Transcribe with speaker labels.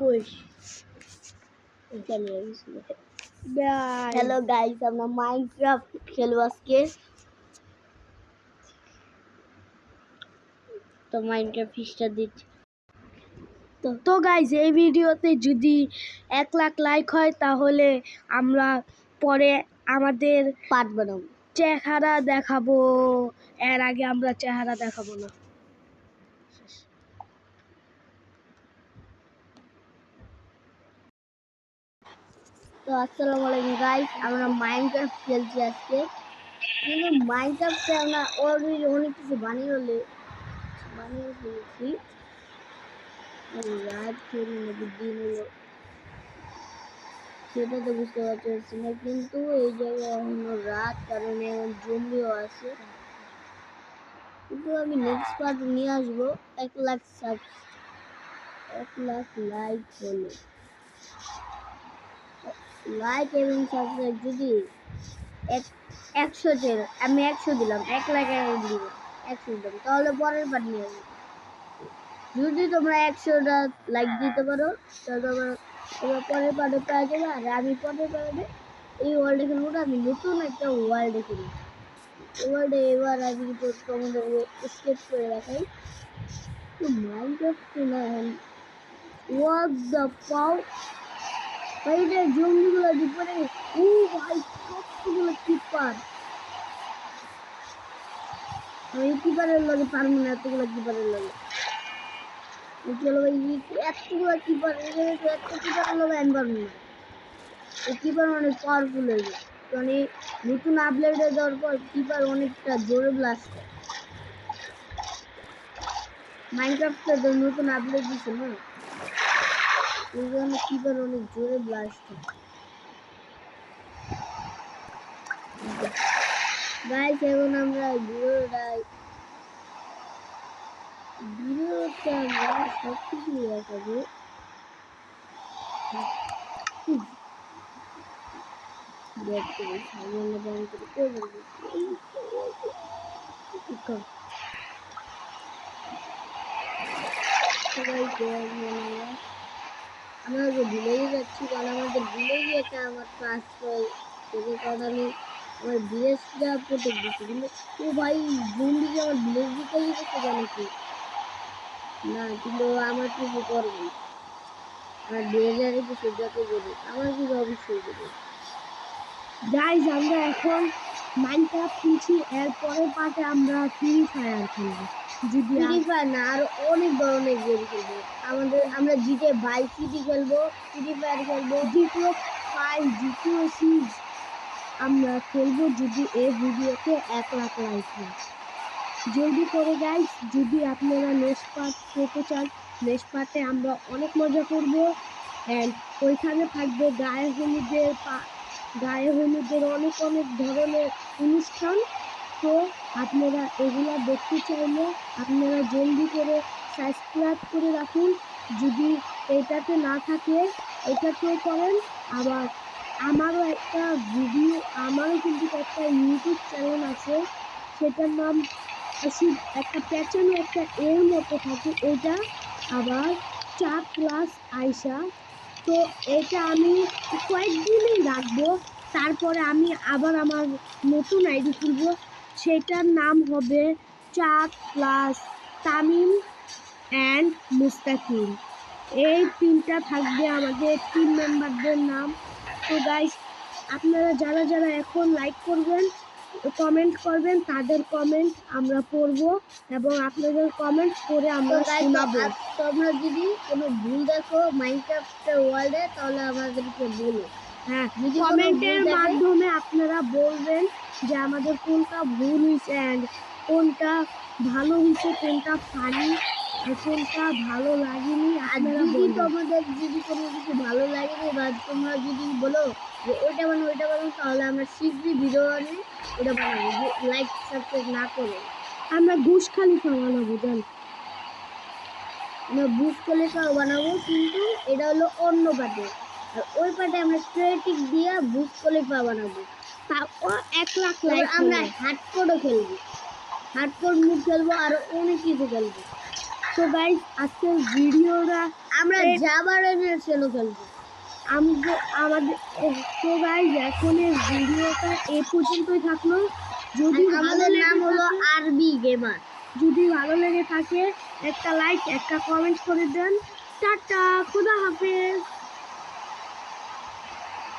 Speaker 1: কই hello guys, আমরা Minecraft খেলবো আজকে। তো মাইনক্রাফট ফিশটা দিচ্ছি। তো গাইস, এই ভিডিওতে যদি 1 লাখ লাইক হয় তাহলে আমরা পরে আমাদের পার্ট বানাবো, চেহারা দেখাবো। এর আগে আমরা চেহারা দেখাবো না। তো আসসালামু আলাইকুম গাইস, আমরা মাইনক্রাফট খেলছি আজকে। কিন্তু মাইনক্রাফটে আমরা অলরেডি অনেক কিছু বানিয়ে ফেলেছি। রাত খেলে নাকি দিন হলো সেটা তো বুঝতে পারছি না, কিন্তু এই জায়গায় এখনো রাত, কারণ এখন জম্বিও আছে। কিন্তু আমি নেক্সট পার্ট নিয়ে আসবো 1 লাখ লাইক হলে। লাইক এবং সাবস্ক্রাইব যদি 100 আমি 100 দিলাম, 1 লাখ দিব, 100 দিলাম, তাহলে পরের পার্ট নিয়ে আসবো। যদি তোমরা 100টা লাইক দিতে পারো তাহলে তোমরা পরের পার্টে পেয়ে যাবে। আর আমি পরের পার্টে এই ওয়ার্ল্ডে খেলবো না, আমি নতুন একটা ওয়ার্ল্ডে খেলবো। ওয়ার্ল্ডে এবার আমি তো তোমাদের স্কেচ করে রাখাই। তো মাইনক্রাফট না হোয়াট দ্য পাও ভাই, এটা জঙ্গিগুলো দিপরে। ও ভাই, কতগুলো কিপার! আমি কিপারের লগে পারবো না, এতগুলো কিপারের লগে। চলো ভাই, এতগুলো কিপার এত কিপারের লগে আমি পারবো না। এই কিপার অনেক পাওয়ারফুল হয়ে যায়, মানে নতুন আপডেটে দেওয়ার পর কিপার অনেকটা জোরে ব্লাস্ট করে। মাইনক্রাফটে তো নতুন আপডেট দিচ্ছে না, এই জন্য কিপার অনেক জোরে ব্লাস্ট করে। গাইস, এখন আমরা ভিডিওটা আমরা সব কিছু দেখাবো। দেখতে সামনে ব্যাংক করে আমরা যে ভিলেজে যাচ্ছি, কারণ আমাদের ভিলেজে একটা আমার কাজ হয়, কারণ আমি আমার ভিলেজটা প্রোটেক্ট দিচ্ছি। কিন্তু ও ভাই, জম্বিকে আমার ভিলেজ দিতে গেছে জানো কি না, কিন্তু আমার কিছু করবে না। আমার ভিলেজারে কিছু যত করবে আমার কিছু অবশ্যই করবে। গাইস, আমরা এখন মাইনক্রাফট খেলছি, এর পরের পার্টে আমরা ফ্রি ফায়ার খেলবো। যদি ফ্রি ফায়ার না, আরো অনেক ধরনের গেম খেলবো। আমরা জিতে ভাইস সিটি খেলবো, ফ্রি ফায়ার খেলবো, জিটিও 5, জিটিও 6 আমরা খেলবো যদি এই ভিডিওতে 1 লাখ লাইক হয়। জলদি করে গাইস, যদি আপনারা নেক্সট পার্ট পেতে চান, নেক্সট পার্টে আমরা অনেক মজা করবো। অ্যান্ড ওইখানে থাকবে গায়ে হলুদের অনেক ধরনের অনুষ্ঠান। তো আপনারা এগুলা দেখতে চাইলে আপনারা জলদি করে সাবস্ক্রাইব করে রাখুন। যদি এটাতে না থাকে এটাতেও করেন। আবার আমারও কিন্তু একটা ইউটিউব চ্যানেল আছে, সেটার নাম একটা প্যাচানো একটা এর মতো থাকে, এটা আবার 4+ আয়শা। তো এটা আমি কয়েকদিনই রাখবো, তারপরে আমি আবার আমার নতুন আইডি খুলবো, সেটার নাম হবে 4+ তামিম অ্যান্ড মুস্তাকিম। এই 3টা থাকবে আমাদের 3 মেম্বারদের নাম। তো গাইস, আপনারা যারা এখন লাইক করবেন, কমেন্ট করবেন, তাদের কমেন্ট আমরা পড়ব এবং আপনাদের কমেন্ট পড়ে আমরা শোনাবো। তোমরা যদি কোনো ভুল দেখো মাইনক্রাফটের ওয়ার্ল্ডে তাহলে আমাদেরকে বলো। হ্যাঁ, যদি কমেন্টের মাধ্যমে আপনারা বলবেন যে আমাদের কোনটা ভুল হয়েছে অ্যান্ড কোনটা ভালো হয়েছে, কোনটা ফানি, কোনটা ভালো লাগেনি। আপনারা যদি তোমাদের যদি কোনো কিছু ভালো লাগেনি বা তোমরা যদি বলো যে ওইটা বানাবো, তাহলে আমরা শীঘ্রই ভিডিও আনি ওটা বানাবো। যে লাইক সাবস্ক্রাইব না করে আমরা বুর্জ খলিফা বানাবো, জান আমরা বুর্জ খলিফা বানাবো, কিন্তু এটা হলো অন্য পার্টে। আর ওই পার্টে আমরা ক্রিয়েটিভ দিয়ে বুর্জ খলিফা বানাবো। তারপর 1 লাখ লাইক আমরা হার্ডকোডও খেলবো, হার্ডকোড মুড খেলবো, আর অনেক কিছু খেলবো। তো গাইস আজকের ভিডিওটা
Speaker 2: আমরা জাবারেনের সেলো খেলবো।
Speaker 1: আমাদের তো গাইস এখন এই ভিডিওটা এ পর্যন্তই থাকলো। যদি
Speaker 2: আমাদের নাম হলো আরবি গেমার।
Speaker 1: যদি ভালো লেগে থাকে একটা লাইক একটা কমেন্ট করে দেন। টাটা, খোদা হাফেজ।